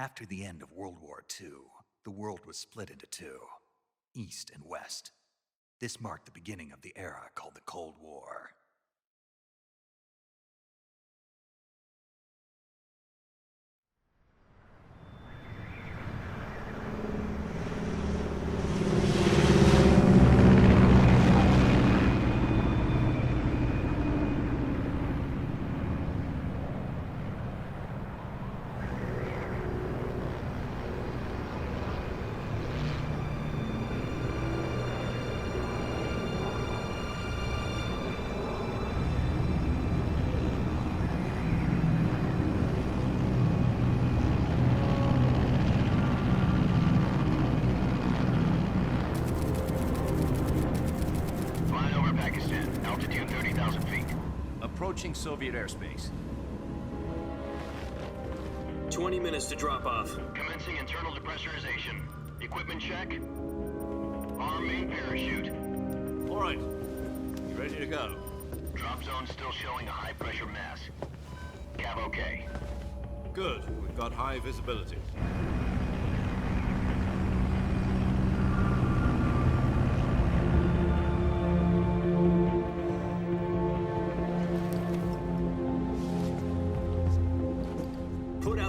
After the end of World War II, the world was split into two, East and West. This marked the beginning of the era called the Cold War. Approaching Soviet airspace. 20 minutes to drop off. Commencing internal depressurization. Equipment check. Arm main parachute. All right. You ready to go? Drop zone still showing a high pressure mass. Cav okay. Good. We've got high visibility.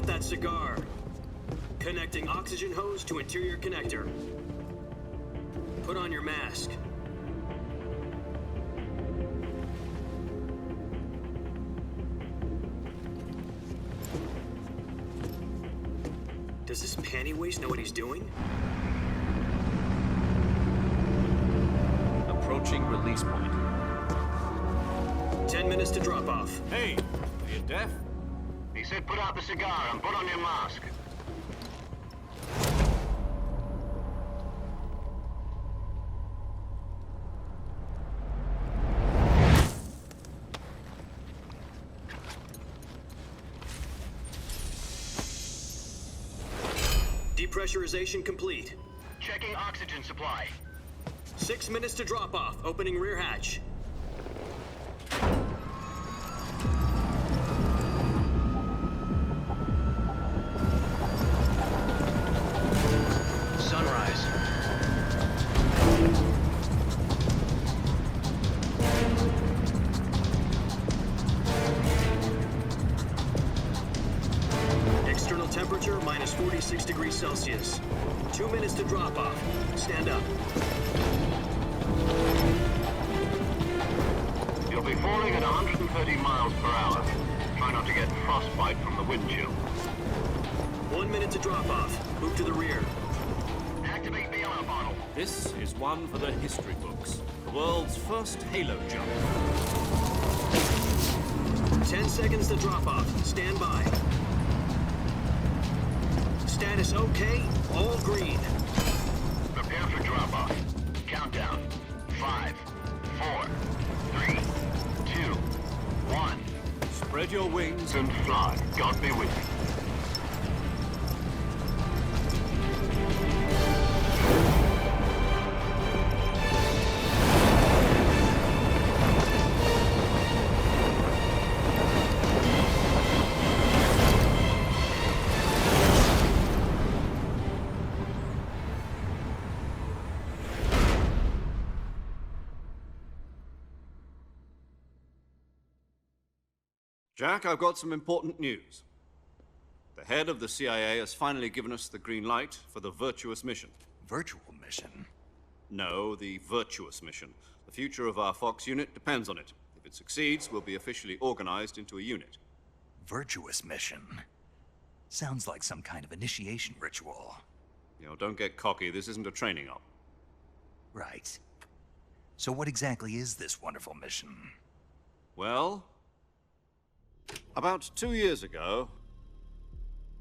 That cigar. Connecting oxygen hose to interior connector. Put on your mask. Does this panty waste know what he's doing? Approaching release point. 10 minutes to drop off. Hey, are you deaf? He said put out the cigar and put on your mask. Depressurization complete. Checking oxygen supply. 6 minutes to drop off. Opening rear hatch. Sunrise. External temperature minus 46 degrees Celsius. 2 minutes to drop off. Stand up. You'll be falling at 130 miles per hour. Try not to get frostbite from the wind chill. 1 minute to drop off. Move to the rear. Activate the yellow bottle. This is one for the history books. The world's first halo jump. 10 seconds to drop off. Stand by. Status okay. All green. Prepare for drop off. Countdown. 5, 4, 3, 2, 1. Spread your wings And fly. God be with you. Jack, I've got some important news. The head of the CIA has finally given us the green light for the Virtuous Mission. Virtual Mission? No, the Virtuous Mission. The future of our Fox unit depends on it. If it succeeds, we'll be officially organized into a unit. Virtuous Mission? Sounds like some kind of initiation ritual. You know, don't get cocky. This isn't a training op. Right. So what exactly is this wonderful mission? Well, about 2 years ago,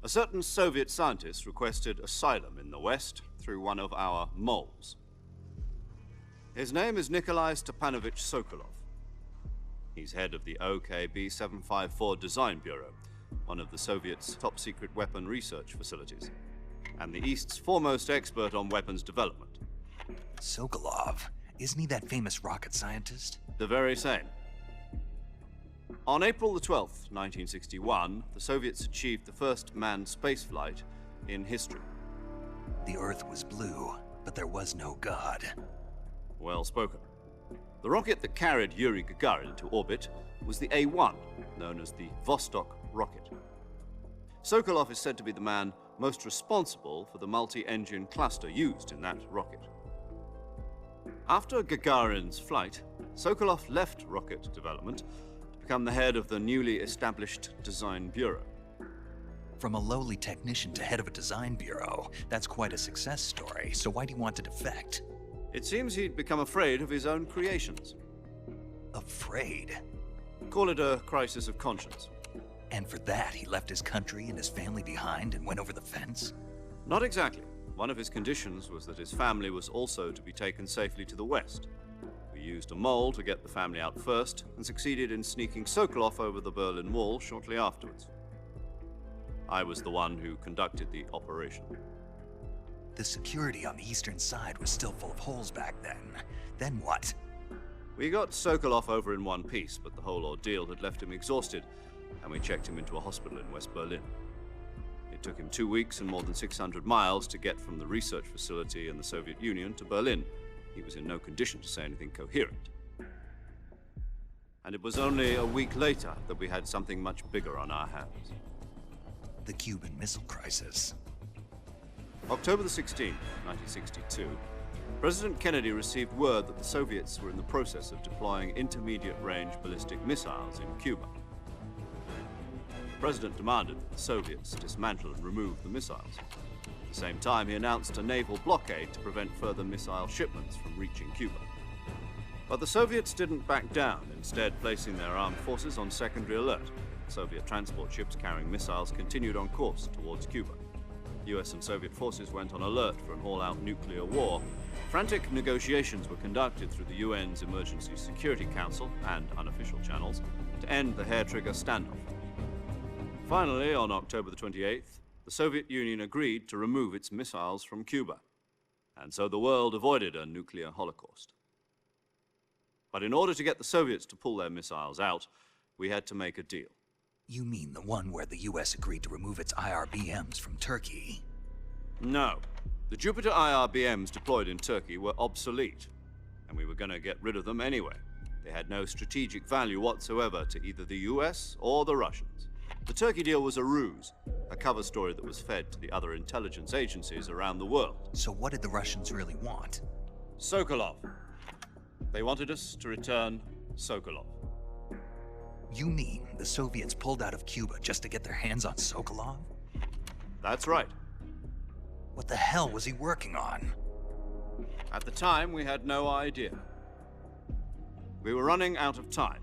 a certain Soviet scientist requested asylum in the West through one of our moles. His name is Nikolai Stepanovich Sokolov. He's head of the OKB-754 Design Bureau, one of the Soviets' top-secret weapon research facilities, and the East's foremost expert on weapons development. Sokolov? Isn't he that famous rocket scientist? The very same. On April the 12th, 1961, the Soviets achieved the first manned spaceflight in history. The Earth was blue, but there was no God. Well spoken. The rocket that carried Yuri Gagarin into orbit was the A-1, known as the Vostok rocket. Sokolov is said to be the man most responsible for the multi-engine cluster used in that rocket. After Gagarin's flight, Sokolov left rocket development to become the head of the newly established Design Bureau. From a lowly technician to head of a design bureau, that's quite a success story, so why do you want to defect? It seems he'd become afraid of his own creations. Afraid? Call it a crisis of conscience. And for that, he left his country and his family behind and went over the fence? Not exactly. One of his conditions was that his family was also to be taken safely to the west. We used a mole to get the family out first and succeeded in sneaking Sokolov over the Berlin Wall shortly afterwards. I was the one who conducted the operation. The security on the eastern side was still full of holes back then. Then what? We got Sokolov over in one piece, but the whole ordeal had left him exhausted, and we checked him into a hospital in West Berlin. It took him 2 weeks and more than 600 miles to get from the research facility in the Soviet Union to Berlin. He was in no condition to say anything coherent. And it was only a week later that we had something much bigger on our hands. The Cuban Missile Crisis. October the 16th, 1962, President Kennedy received word that the Soviets were in the process of deploying intermediate-range ballistic missiles in Cuba. The President demanded that the Soviets dismantle and remove the missiles. At the same time, he announced a naval blockade to prevent further missile shipments from reaching Cuba. But the Soviets didn't back down, instead placing their armed forces on secondary alert. Soviet transport ships carrying missiles continued on course towards Cuba. US and Soviet forces went on alert for an all-out nuclear war. Frantic negotiations were conducted through the UN's Emergency Security Council and unofficial channels to end the hair-trigger standoff. Finally, on October the 28th, the Soviet Union agreed to remove its missiles from Cuba, and so the world avoided a nuclear holocaust. But in order to get the Soviets to pull their missiles out, we had to make a deal. You mean the one where the US agreed to remove its IRBMs from Turkey? No. The Jupiter IRBMs deployed in Turkey were obsolete, and we were going to get rid of them anyway. They had no strategic value whatsoever to either the US or the Russians. The Turkey deal was a ruse, a cover story that was fed to the other intelligence agencies around the world. So what did the Russians really want? Sokolov. They wanted us to return Sokolov. You mean the Soviets pulled out of Cuba just to get their hands on Sokolov? That's right. What the hell was he working on? At the time, we had no idea. We were running out of time.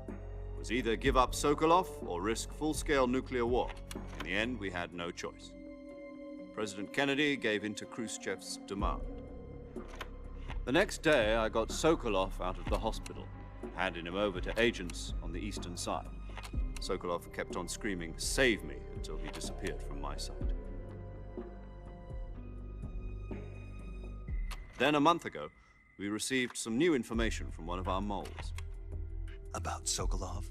It was either give up Sokolov or risk full-scale nuclear war. In the end, we had no choice. President Kennedy gave in to Khrushchev's demand. The next day, I got Sokolov out of the hospital, handing him over to agents on the eastern side. Sokolov kept on screaming, "Save me," until he disappeared from my sight. Then a month ago, we received some new information from one of our moles. About Sokolov?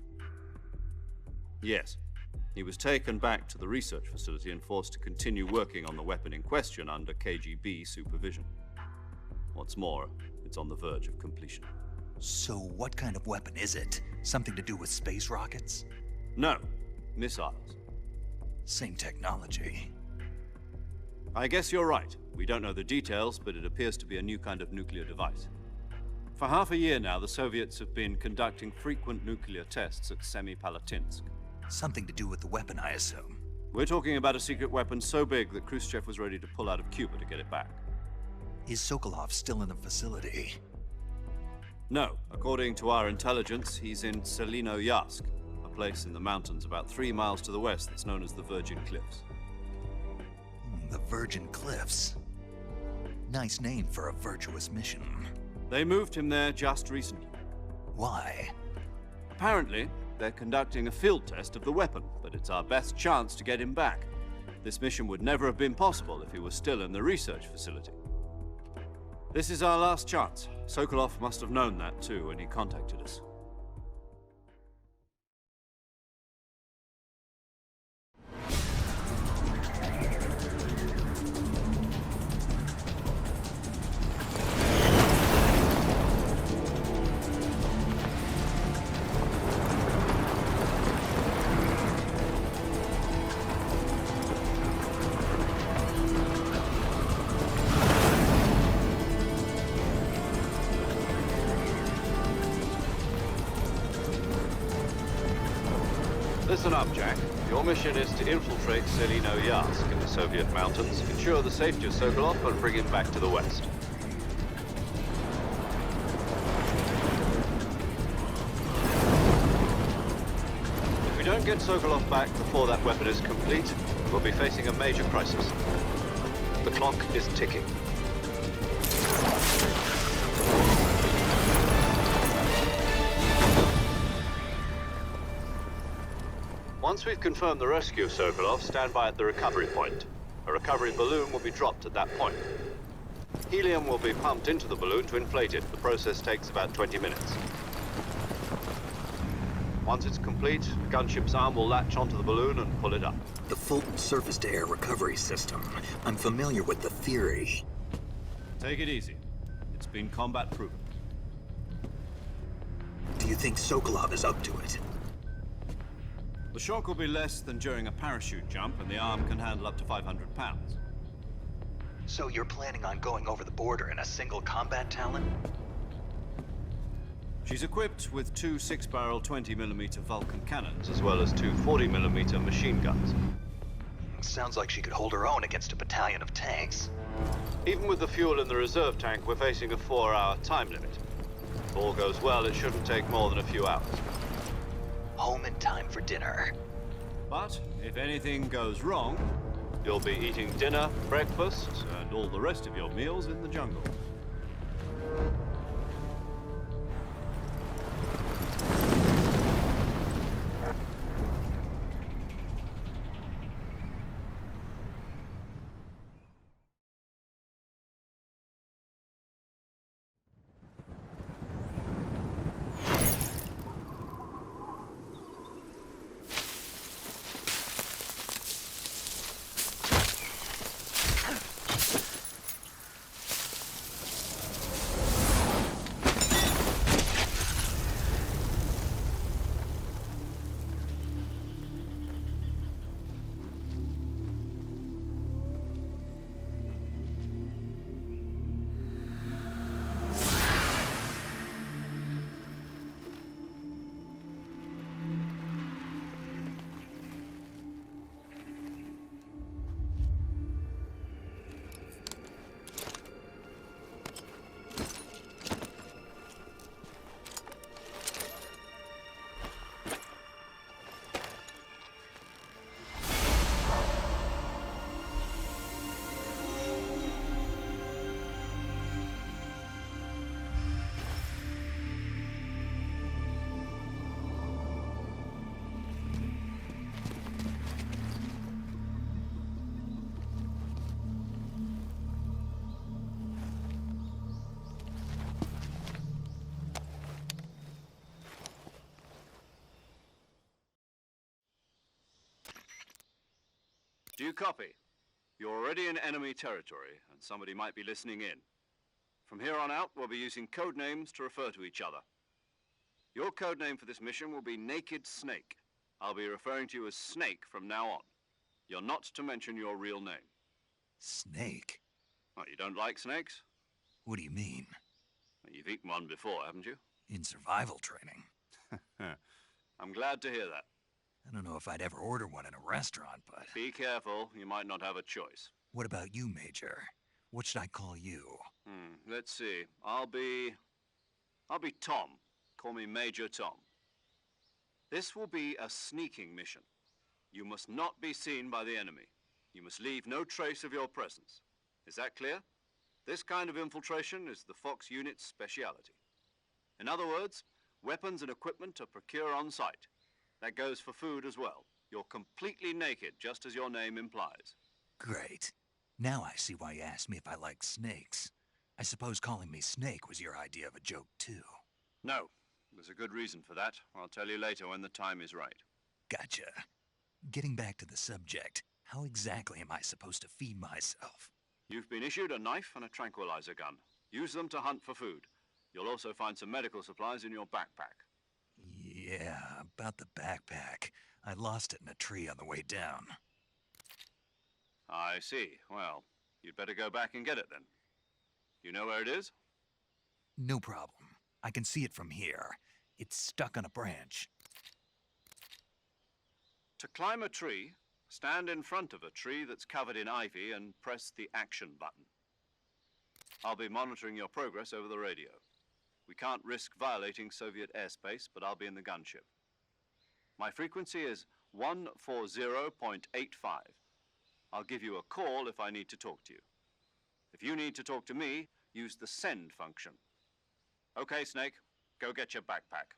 Yes. He was taken back to the research facility and forced to continue working on the weapon in question under KGB supervision. What's more, it's on the verge of completion. So what kind of weapon is it? Something to do with space rockets? No, missiles. Same technology. I guess you're right. We don't know the details, but it appears to be a new kind of nuclear device. For half a year now, the Soviets have been conducting frequent nuclear tests at Semipalatinsk. Something to do with the weapon, I assume. We're talking about a secret weapon so big that Khrushchev was ready to pull out of Cuba to get it back. Is Sokolov still in the facility? No. According to our intelligence, he's in Selinoyarsk, a place in the mountains about 3 miles to the west that's known as the Virgin Cliffs. The Virgin Cliffs. Nice name for a virtuous mission. They moved him there just recently. Why? Apparently, they're conducting a field test of the weapon, but it's our best chance to get him back. This mission would never have been possible if he was still in the research facility. This is our last chance. Sokolov must have known that too when he contacted us. Listen up, Jack. Your mission is to infiltrate Selino-Yarsk in the Soviet mountains, ensure the safety of Sokolov, and bring him back to the west. If we don't get Sokolov back before that weapon is complete, we'll be facing a major crisis. The clock is ticking. Once we've confirmed the rescue of Sokolov, stand by at the recovery point. A recovery balloon will be dropped at that point. Helium will be pumped into the balloon to inflate it. The process takes about 20 minutes. Once it's complete, the gunship's arm will latch onto the balloon and pull it up. The Fulton surface-to-air recovery system. I'm familiar with the theory. Take it easy. It's been combat-proven. Do you think Sokolov is up to it? The shock will be less than during a parachute jump, and the arm can handle up to 500 pounds. So you're planning on going over the border in a single combat Talon? She's equipped with two 6-barrel 20mm Vulcan cannons, as well as two 40mm machine guns. Sounds like she could hold her own against a battalion of tanks. Even with the fuel in the reserve tank, we're facing a 4-hour time limit. If all goes well, it shouldn't take more than a few hours. Home in time for dinner. But if anything goes wrong, you'll be eating dinner, breakfast, and all the rest of your meals in the jungle. Do you copy? You're already in enemy territory, and somebody might be listening in. From here on out, we'll be using code names to refer to each other. Your code name for this mission will be Naked Snake. I'll be referring to you as Snake from now on. You're not to mention your real name. Snake? Oh, you don't like snakes? What do you mean? You've eaten one before, haven't you? In survival training. I'm glad to hear that. I don't know if I'd ever order one in a restaurant, but... Be careful, you might not have a choice. What about you, Major? What should I call you? Let's see. I'll be Tom. Call me Major Tom. This will be a sneaking mission. You must not be seen by the enemy. You must leave no trace of your presence. Is that clear? This kind of infiltration is the Fox unit's speciality. In other words, weapons and equipment are procured on site. That goes for food as well. You're completely naked, just as your name implies. Great. Now I see why you asked me if I like snakes. I suppose calling me Snake was your idea of a joke, too. No. There's a good reason for that. I'll tell you later when the time is right. Gotcha. Getting back to the subject, how exactly am I supposed to feed myself? You've been issued a knife and a tranquilizer gun. Use them to hunt for food. You'll also find some medical supplies in your backpack. Yeah, about the backpack. I lost it in a tree on the way down. I see. Well, you'd better go back and get it then. You know where it is? No problem. I can see it from here. It's stuck on a branch. To climb a tree, stand in front of a tree that's covered in ivy and press the action button. I'll be monitoring your progress over the radio. We can't risk violating Soviet airspace, but I'll be in the gunship. My frequency is 140.85. I'll give you a call if I need to talk to you. If you need to talk to me, use the send function. Okay, Snake, go get your backpack.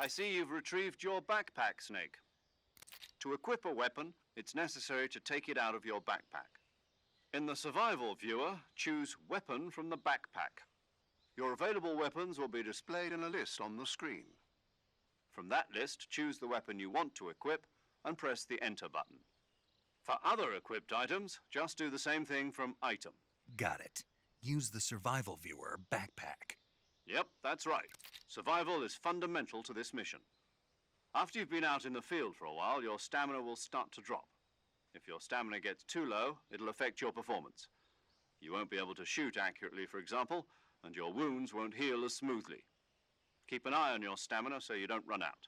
I see you've retrieved your backpack, Snake. To equip a weapon, it's necessary to take it out of your backpack. In the survival viewer, choose Weapon from the backpack. Your available weapons will be displayed in a list on the screen. From that list, choose the weapon you want to equip and press the Enter button. For other equipped items, just do the same thing from Item. Got it. Use the survival viewer backpack. Yep, that's right. Survival is fundamental to this mission. After you've been out in the field for a while, your stamina will start to drop. If your stamina gets too low, it'll affect your performance. You won't be able to shoot accurately, for example, and your wounds won't heal as smoothly. Keep an eye on your stamina so you don't run out.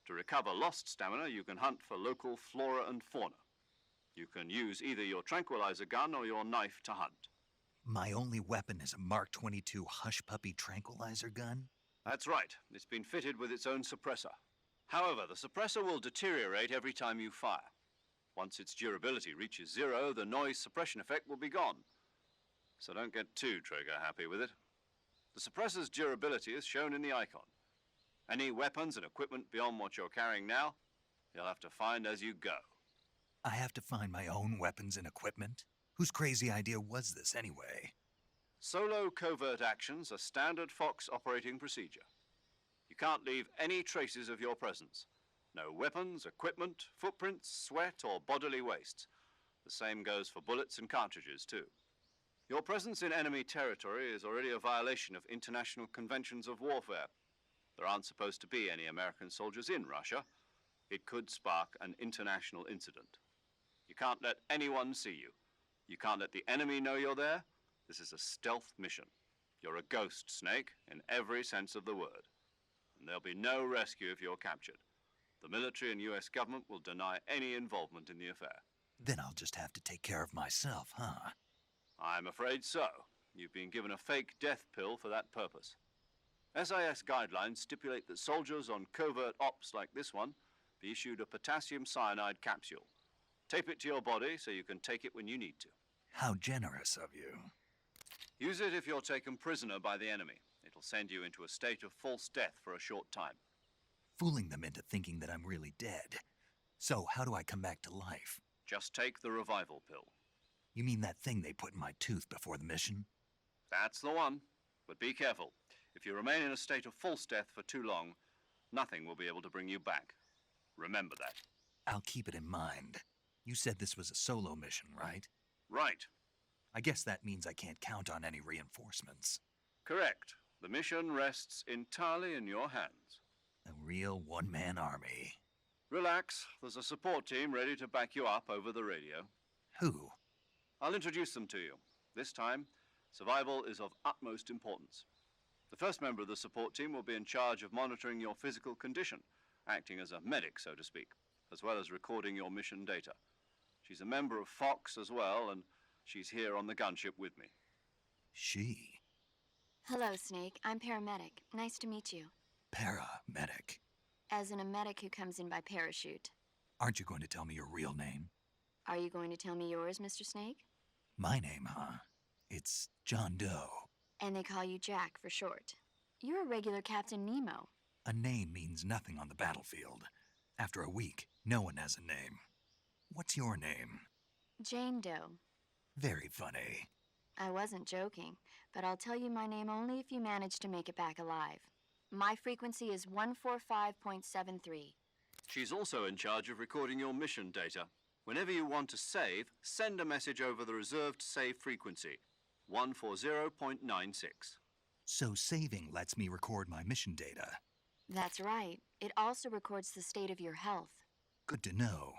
To recover lost stamina, you can hunt for local flora and fauna. You can use either your tranquilizer gun or your knife to hunt. My only weapon is a Mark 22 Hush Puppy tranquilizer gun? That's right. It's been fitted with its own suppressor. However, the suppressor will deteriorate every time you fire. Once its durability reaches 0, the noise suppression effect will be gone. So don't get too trigger happy with it. The suppressor's durability is shown in the icon. Any weapons and equipment beyond what you're carrying now, you'll have to find as you go. I have to find my own weapons and equipment? Whose crazy idea was this anyway? Solo covert actions are standard Fox operating procedure. You can't leave any traces of your presence. No weapons, equipment, footprints, sweat, or bodily wastes. The same goes for bullets and cartridges, too. Your presence in enemy territory is already a violation of international conventions of warfare. There aren't supposed to be any American soldiers in Russia. It could spark an international incident. You can't let anyone see you. You can't let the enemy know you're there. This is a stealth mission. You're a ghost, Snake, in every sense of the word. And there'll be no rescue if you're captured. The military and US government will deny any involvement in the affair. Then I'll just have to take care of myself, huh? I'm afraid so. You've been given a fake death pill for that purpose. SIS guidelines stipulate that soldiers on covert ops like this one be issued a potassium cyanide capsule. Tape it to your body so you can take it when you need to. How generous of you. Use it if you're taken prisoner by the enemy. It'll send you into a state of false death for a short time. Fooling them into thinking that I'm really dead. So how do I come back to life? Just take the revival pill. You mean that thing they put in my tooth before the mission? That's the one. But be careful. If you remain in a state of false death for too long, nothing will be able to bring you back. Remember that. I'll keep it in mind. You said this was a solo mission, right? Right. I guess that means I can't count on any reinforcements. Correct. The mission rests entirely in your hands. A real one-man army. Relax. There's a support team ready to back you up over the radio. Who? I'll introduce them to you. This time, survival is of utmost importance. The first member of the support team will be in charge of monitoring your physical condition, acting as a medic, so to speak, as well as recording your mission data. She's a member of Fox as well, and she's here on the gunship with me. She? Hello, Snake. I'm paramedic. Nice to meet you. Paramedic. As in a medic who comes in by parachute. Aren't you going to tell me your real name? Are you going to tell me yours, Mr. Snake? My name, huh? It's John Doe. And they call you Jack for short. You're a regular Captain Nemo. A name means nothing on the battlefield. After a week, no one has a name. What's your name? Jane Doe. Very funny. I wasn't joking, but I'll tell you my name only if you manage to make it back alive. My frequency is 145.73. She's also in charge of recording your mission data. Whenever you want to save, send a message over the reserved save frequency, 140.96. So saving lets me record my mission data. That's right. It also records the state of your health. Good to know.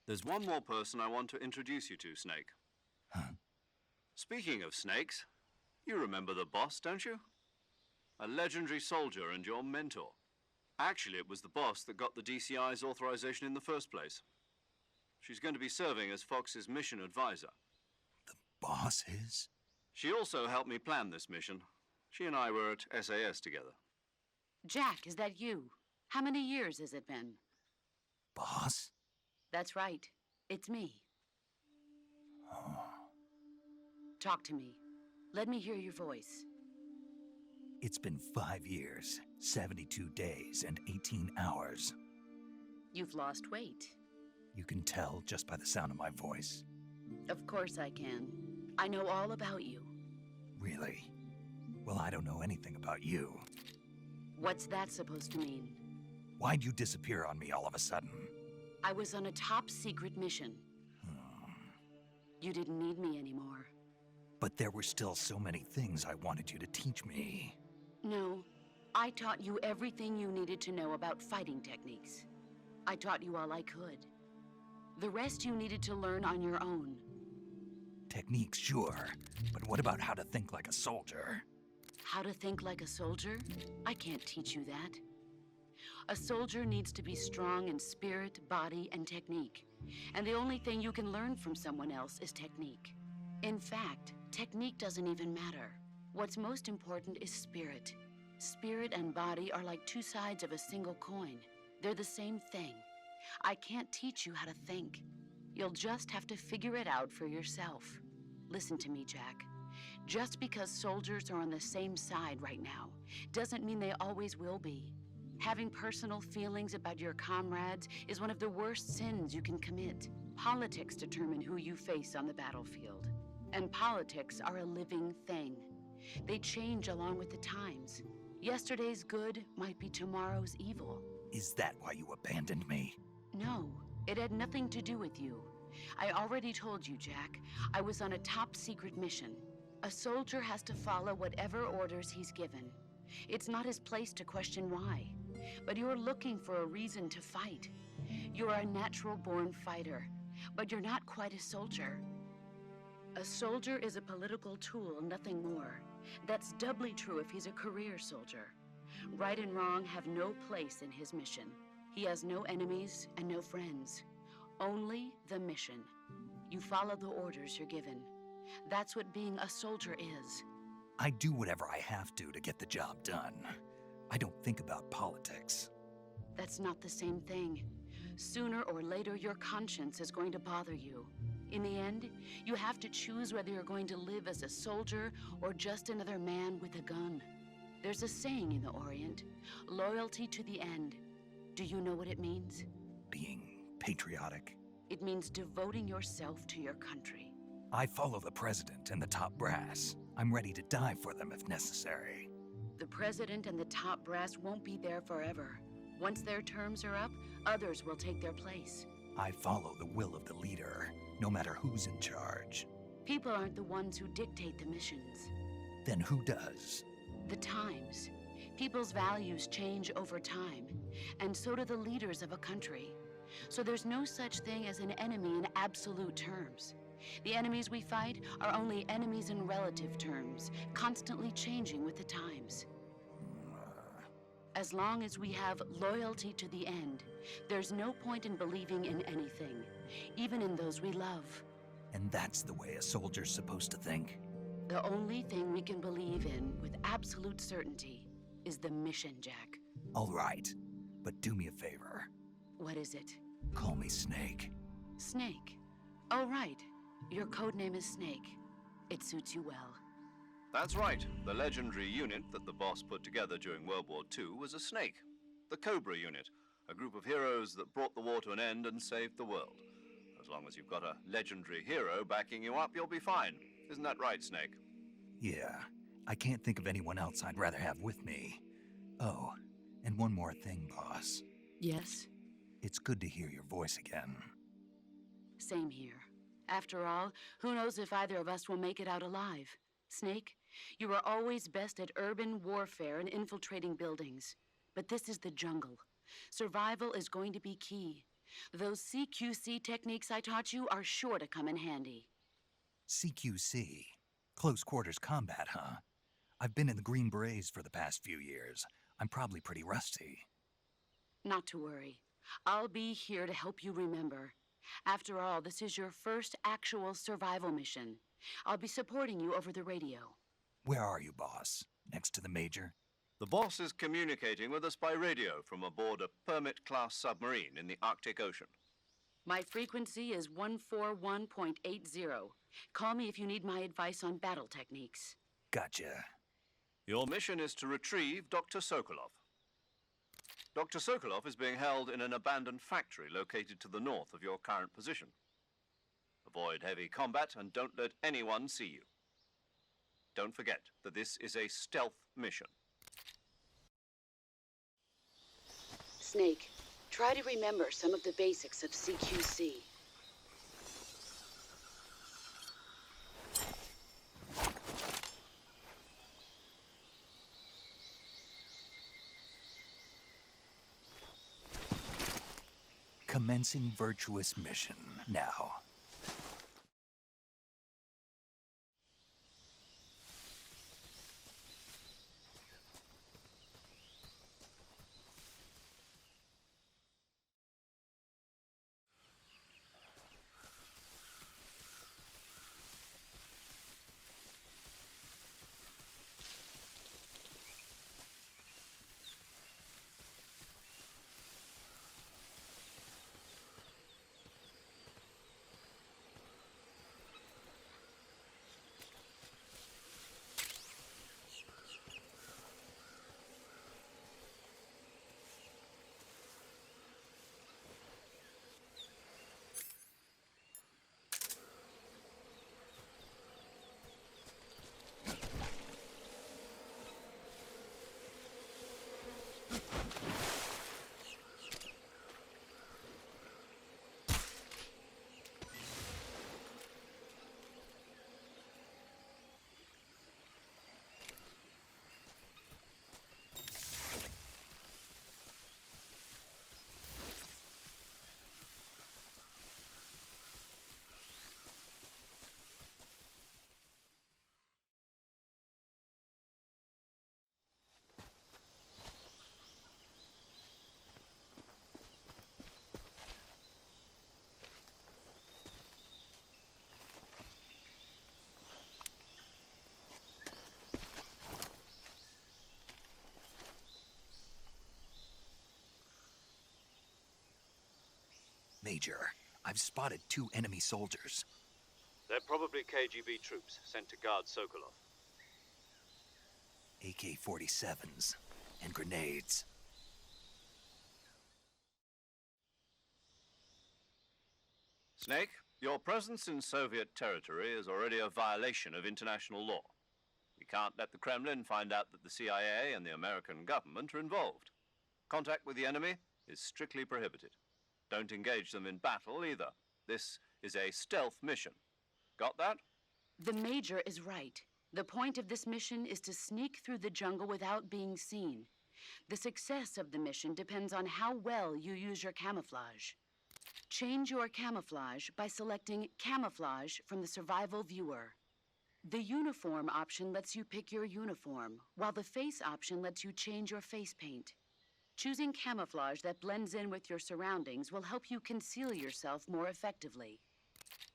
There's one more person I want to introduce you to, Snake. Huh? Speaking of snakes, you remember the boss, don't you? A legendary soldier and your mentor. Actually, it was the boss that got the DCI's authorization in the first place. She's going to be serving as Fox's mission advisor. The boss is? She also helped me plan this mission. She and I were at SAS together. Jack, is that you? How many years has it been? Boss? That's right. It's me. Talk to me. Let me hear your voice. It's been 5 years, 72 days, and 18 hours. You've lost weight. You can tell just by the sound of my voice. Of course I can. I know all about you. Really? Well, I don't know anything about you. What's that supposed to mean? Why'd you disappear on me all of a sudden? I was on a top-secret mission. You didn't need me anymore. But there were still so many things I wanted you to teach me. No, I taught you everything you needed to know about fighting techniques. I taught you all I could. The rest you needed to learn on your own. Techniques, sure. But what about how to think like a soldier? How to think like a soldier? I can't teach you that. A soldier needs to be strong in spirit, body, and technique. And the only thing you can learn from someone else is technique. In fact, technique doesn't even matter. What's most important is spirit. Spirit and body are like two sides of a single coin. They're the same thing. I can't teach you how to think. You'll just have to figure it out for yourself. Listen to me, Jack. Just because soldiers are on the same side right now doesn't mean they always will be. Having personal feelings about your comrades is one of the worst sins you can commit. Politics determine who you face on the battlefield. And politics are a living thing. They change along with the times. Yesterday's good might be tomorrow's evil. Is that why you abandoned me? No, it had nothing to do with you. I already told you, Jack. I was on a top-secret mission. A soldier has to follow whatever orders he's given. It's not his place to question why. But you're looking for a reason to fight. You're a natural-born fighter, but you're not quite a soldier. A soldier is a political tool, nothing more. That's doubly true if he's a career soldier. Right and wrong have no place in his mission. He has no enemies and no friends. Only the mission. You follow the orders you're given. That's what being a soldier is. I do whatever I have to get the job done. I don't think about politics. That's not the same thing. Sooner or later, your conscience is going to bother you. In the end, you have to choose whether you're going to live as a soldier or just another man with a gun. There's a saying in the Orient, loyalty to the end. Do you know what it means? Being patriotic. It means devoting yourself to your country. I follow the president and the top brass. I'm ready to die for them if necessary. The president and the top brass won't be there forever. Once their terms are up, others will take their place. I follow the will of the leader, no matter who's in charge. People aren't the ones who dictate the missions. Then who does? The times. People's values change over time, and so do the leaders of a country. So there's no such thing as an enemy in absolute terms. The enemies we fight are only enemies in relative terms, constantly changing with the times. As long as we have loyalty to the end, there's no point in believing in anything, even in those we love. And that's the way a soldier's supposed to think? The only thing we can believe in with absolute certainty is the mission, Jack. All right, but do me a favor. What is it? Call me Snake. Snake. Oh, right. Your codename is Snake. It suits you well. That's right. The legendary unit that the boss put together during World War II was a snake. The Cobra unit, a group of heroes that brought the war to an end and saved the world. As long as you've got a legendary hero backing you up, you'll be fine. Isn't that right, Snake? Yeah, I can't think of anyone else I'd rather have with me. Oh, and one more thing, boss. Yes? It's good to hear your voice again. Same here. After all, who knows if either of us will make it out alive? Snake, you are always best at urban warfare and infiltrating buildings. But this is the jungle. Survival is going to be key. Those CQC techniques I taught you are sure to come in handy. CQC? Close quarters combat, huh? I've been in the Green Berets for the past few years. I'm probably pretty rusty. Not to worry. I'll be here to help you remember. After all, this is your first actual survival mission. I'll be supporting you over the radio. Where are you, boss? Next to the Major? The boss is communicating with us by radio from aboard a Permit-class submarine in the Arctic Ocean. My frequency is 141.80. Call me if you need my advice on battle techniques. Gotcha. Your mission is to retrieve Dr. Sokolov. Dr. Sokolov is being held in an abandoned factory located to the north of your current position. Avoid heavy combat and don't let anyone see you. Don't forget that this is a stealth mission. Snake, try to remember some of the basics of CQC. Commencing Virtuous Mission now. Major, I've spotted 2 enemy soldiers. They're probably KGB troops sent to guard Sokolov. AK-47s and grenades. Snake, your presence in Soviet territory is already a violation of international law. We can't let the Kremlin find out that the CIA and the American government are involved. Contact with the enemy is strictly prohibited. Don't engage them in battle either. This is a stealth mission. Got that? The Major is right. The point of this mission is to sneak through the jungle without being seen. The success of the mission depends on how well you use your camouflage. Change your camouflage by selecting Camouflage from the Survival Viewer. The Uniform option lets you pick your uniform, while the Face option lets you change your face paint. Choosing camouflage that blends in with your surroundings will help you conceal yourself more effectively.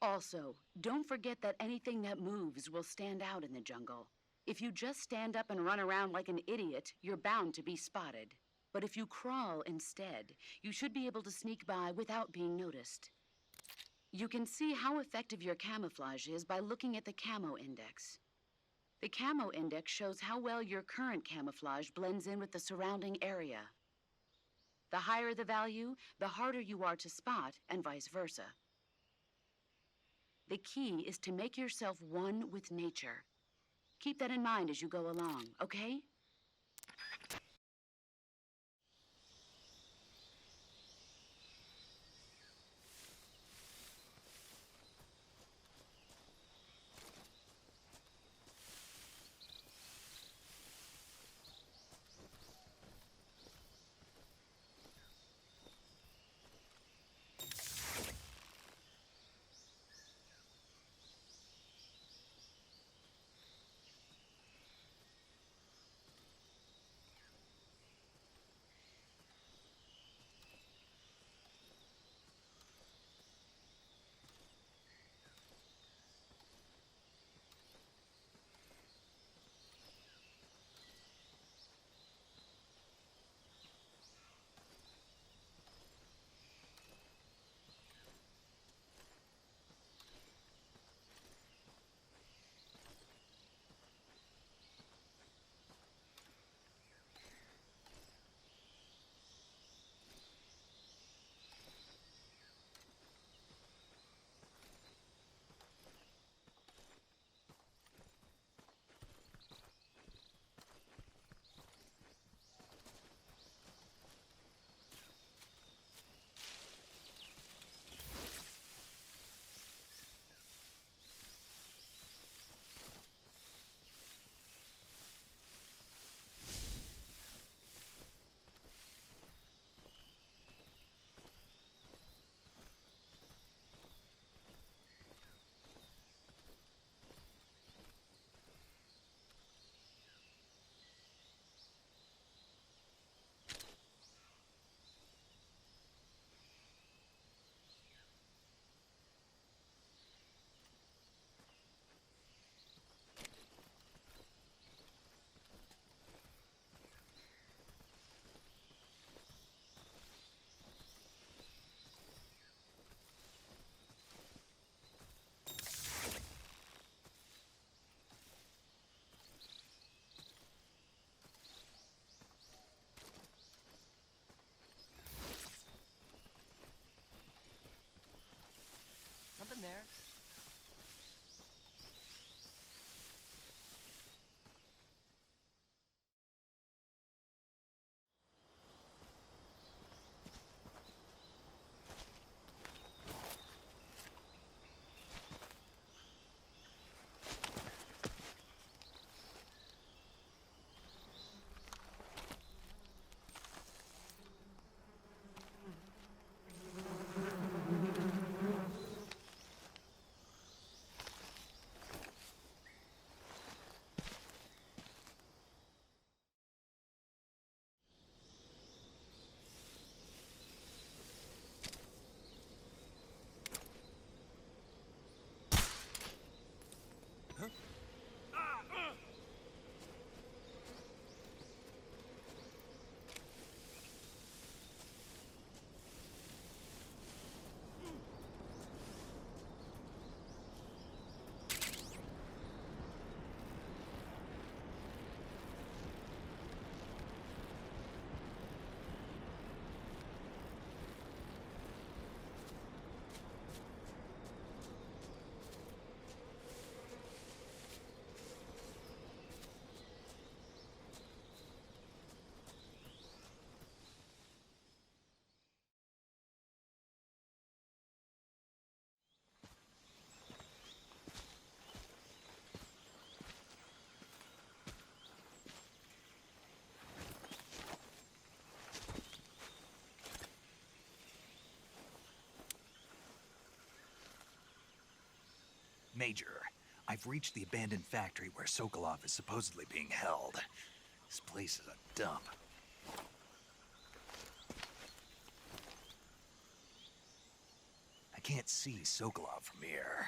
Also, don't forget that anything that moves will stand out in the jungle. If you just stand up and run around like an idiot, you're bound to be spotted. But if you crawl instead, you should be able to sneak by without being noticed. You can see how effective your camouflage is by looking at the Camo Index. The Camo Index shows how well your current camouflage blends in with the surrounding area. The higher the value, the harder you are to spot, and vice versa. The key is to make yourself one with nature. Keep that in mind as you go along, okay? Something there. Major, I've reached the abandoned factory where Sokolov is supposedly being held. This place is a dump. I can't see Sokolov from here.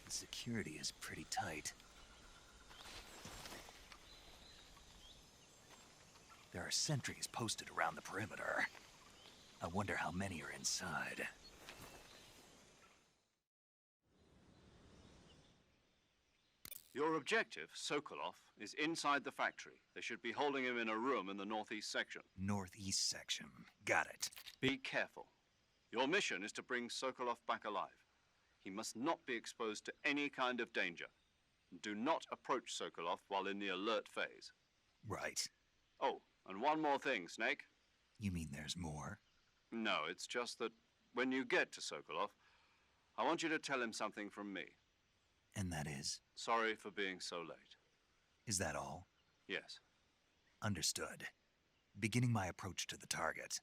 The security is pretty tight. There are sentries posted around the perimeter. I wonder how many are inside. Your objective, Sokolov, is inside the factory. They should be holding him in a room in the northeast section. Northeast section. Got it. Be careful. Your mission is to bring Sokolov back alive. He must not be exposed to any kind of danger. Do not approach Sokolov while in the alert phase. Right. Oh, and one more thing, Snake. You mean there's more? No, it's just that when you get to Sokolov, I want you to tell him something from me. And that is? Sorry for being so late. Is that all? Yes. Understood. Beginning my approach to the target.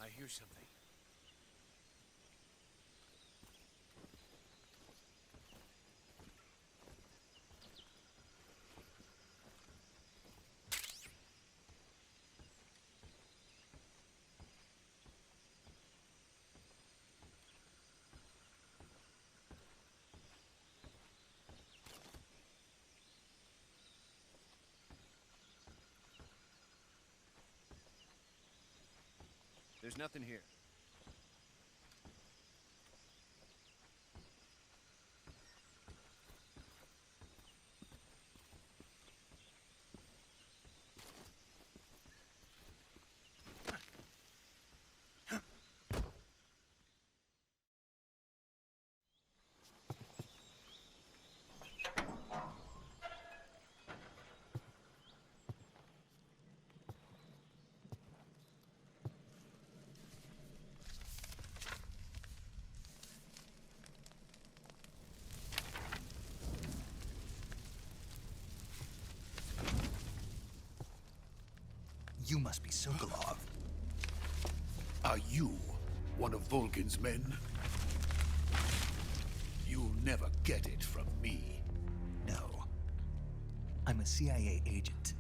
I hear something. There's nothing here. You must be Sokolov. Are you one of Volgin's men? You'll never get it from me. No. I'm a CIA agent.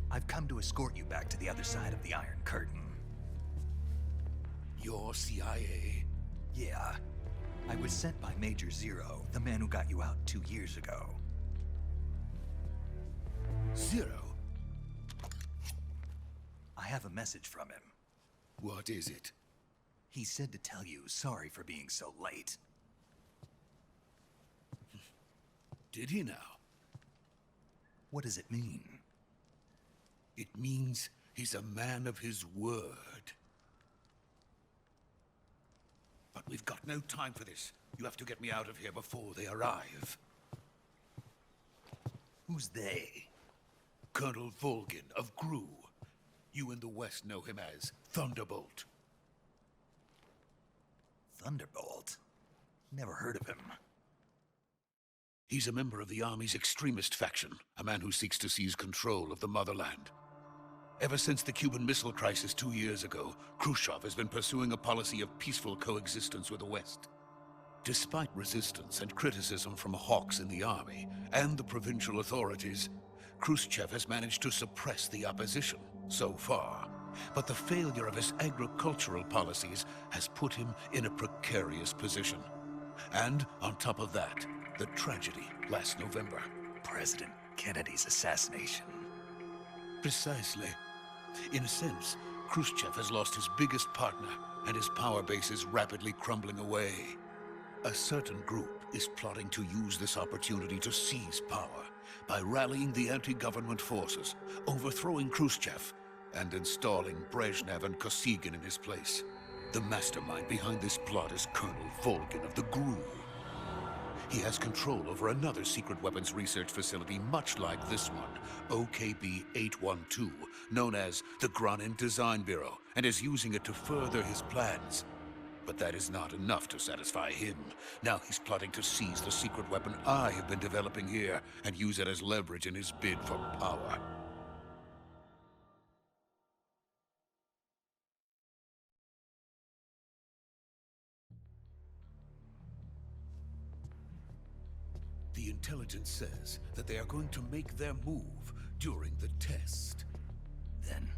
I've come to escort you back to the other side of the Iron Curtain. Your CIA? Yeah. I was sent by Major Zero, the man who got you out 2 years ago. Zero? I have a message from him. What is it? He said to tell you sorry for being so late. Did he now? What does it mean? It means he's a man of his word. But we've got no time for this. You have to get me out of here before they arrive. Who's they? Colonel Volgin of GRU. You in the West know him as Thunderbolt. Thunderbolt? Never heard of him. He's a member of the Army's extremist faction, a man who seeks to seize control of the motherland. Ever since the Cuban Missile Crisis 2 years ago, Khrushchev has been pursuing a policy of peaceful coexistence with the West. Despite resistance and criticism from hawks in the army and the provincial authorities, Khrushchev has managed to suppress the opposition so far. But the failure of his agricultural policies has put him in a precarious position. And on top of that, the tragedy last November. President Kennedy's assassination. Precisely. In a sense, Khrushchev has lost his biggest partner, and his power base is rapidly crumbling away. A certain group is plotting to use this opportunity to seize power by rallying the anti-government forces, overthrowing Khrushchev, and installing Brezhnev and Kosygin in his place. The mastermind behind this plot is Colonel Volgin of the GRU. He has control over another secret weapons research facility much like this one, OKB-812, known as the Granin Design Bureau, and is using it to further his plans. But that is not enough to satisfy him. Now he's plotting to seize the secret weapon I have been developing here and use it as leverage in his bid for power. The intelligence says that they are going to make their move during the test. Then,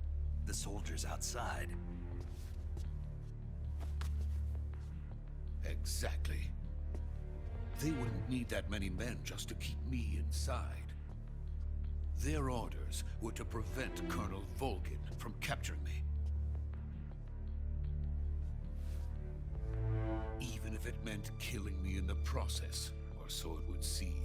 the soldiers outside. Exactly. They wouldn't need that many men just to keep me inside. Their orders were to prevent Colonel Volgin from capturing me. Even if it meant killing me in the process, or so it would seem.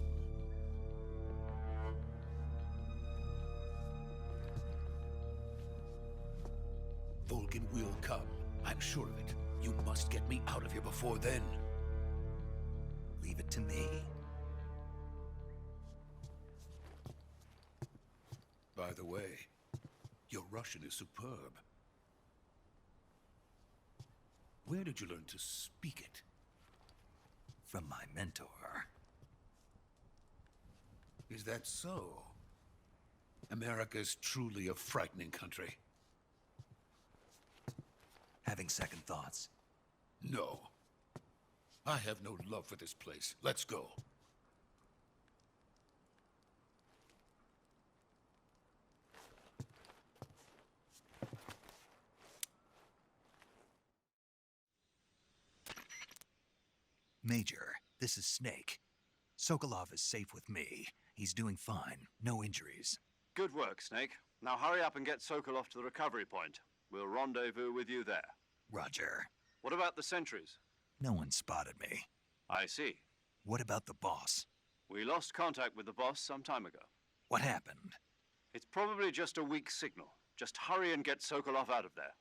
Volgin will come. I'm sure of it. You must get me out of here before then. Leave it to me. By the way, your Russian is superb. Where did you learn to speak it? From my mentor. Is that so? America's truly a frightening country. Having second thoughts. No. I have no love for this place. Let's go. Major, this is Snake. Sokolov is safe with me. He's doing fine. No injuries. Good work, Snake. Now hurry up and get Sokolov to the recovery point. We'll rendezvous with you there. Roger. What about the sentries? No one spotted me. I see. What about the boss? We lost contact with the boss some time ago. What happened? It's probably just a weak signal. Just hurry and get Sokolov out of there.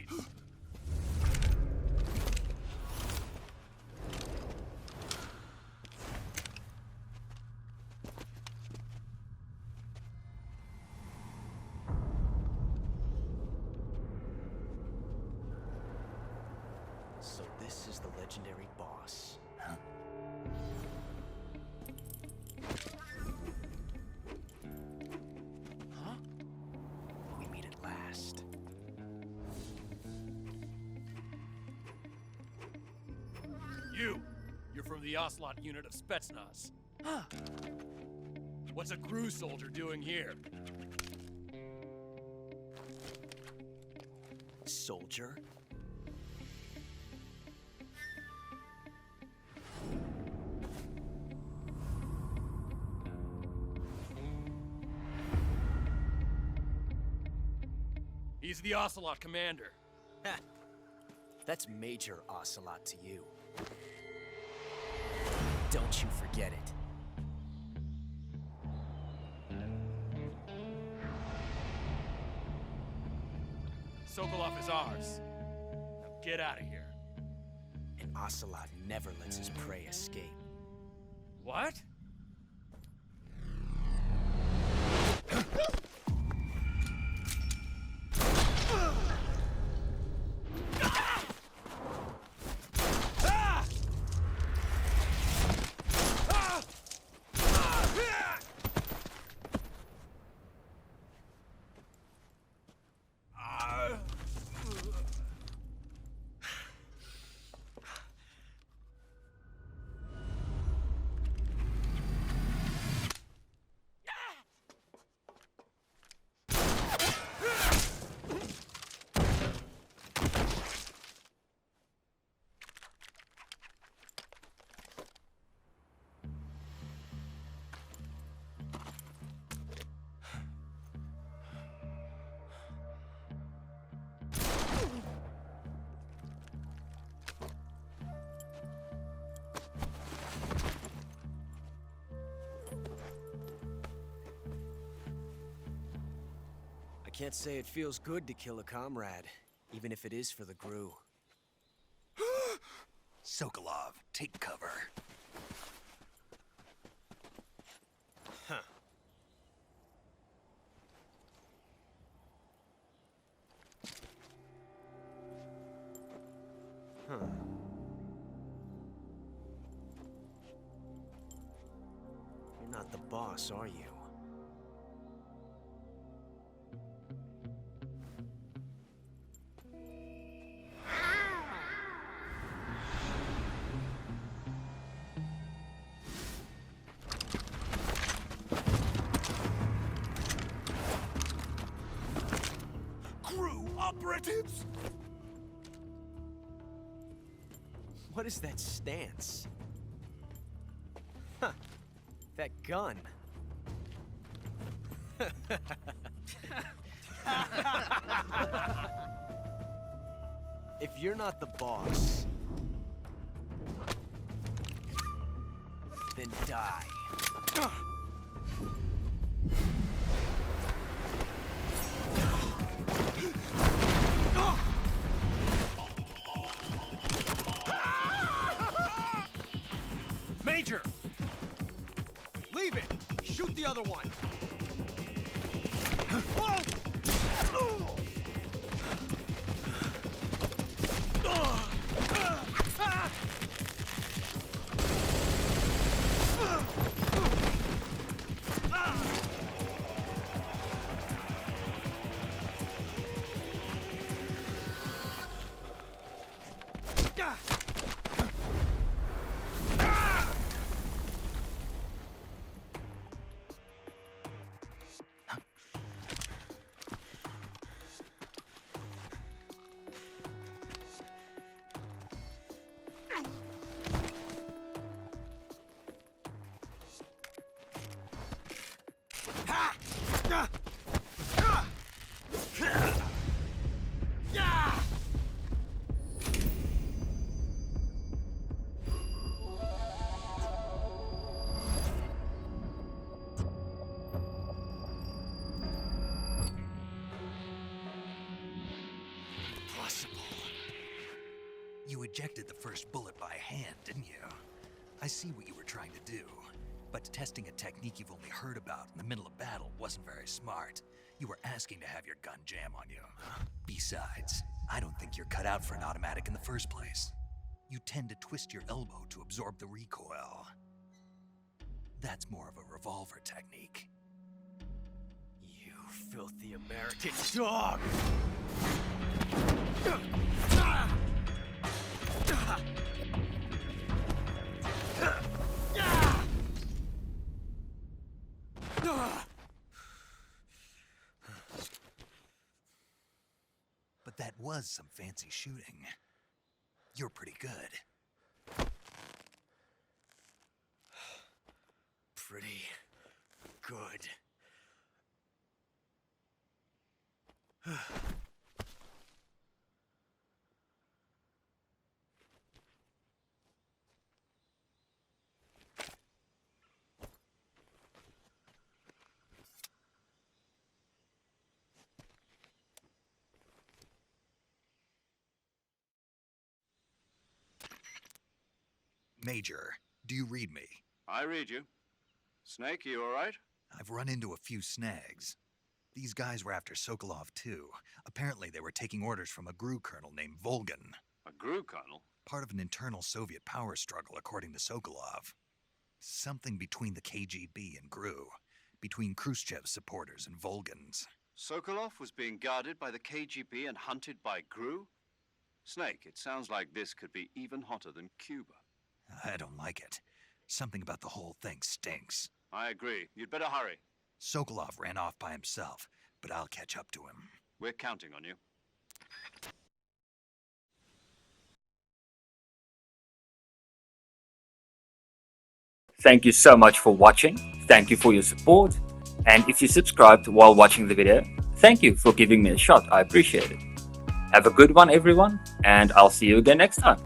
Please. So this is the legendary boss. Huh? Huh? We meet at last. You're from the Ocelot unit of Spetsnaz. Huh. What's a crew soldier doing here? Soldier? He's the Ocelot commander. Ha! That's Major Ocelot to you. Don't you forget it. Sokolov is ours. Now get out of here. And Ocelot never lets his prey escape. What? I can't say it feels good to kill a comrade, even if it is for the Gru. Sokolov, take cover. Huh. Huh. You're not the boss, are you? Operatives! What is that stance? Huh. That gun. If you're not the boss, then die. Major! Leave it! Shoot the other one! You ejected the first bullet by hand, didn't you? I see what you were trying to do, but testing a technique you've only heard about in the middle of battle wasn't very smart. You were asking to have your gun jam on you. Besides, I don't think you're cut out for an automatic in the first place. You tend to twist your elbow to absorb the recoil. That's more of a revolver technique. You filthy American dog! But that was some fancy shooting. You're pretty good. Pretty good. Major, do you read me? I read you. Snake, you all right? I've run into a few snags. These guys were after Sokolov too. Apparently they were taking orders from a GRU colonel named Volgan. A GRU colonel? Part of an internal Soviet power struggle, according to Sokolov. Something between the KGB and GRU. Between Khrushchev's supporters and Volgan's. Sokolov was being guarded by the KGB and hunted by GRU? Snake, it sounds like this could be even hotter than Cuba. I don't like it. Something about the whole thing stinks. I agree. You'd better hurry. Sokolov ran off by himself, but I'll catch up to him. We're counting on you. Thank you so much for watching. Thank you for your support. And if you subscribed while watching the video, thank you for giving me a shot. I appreciate it. Have a good one, everyone, and I'll see you again next time.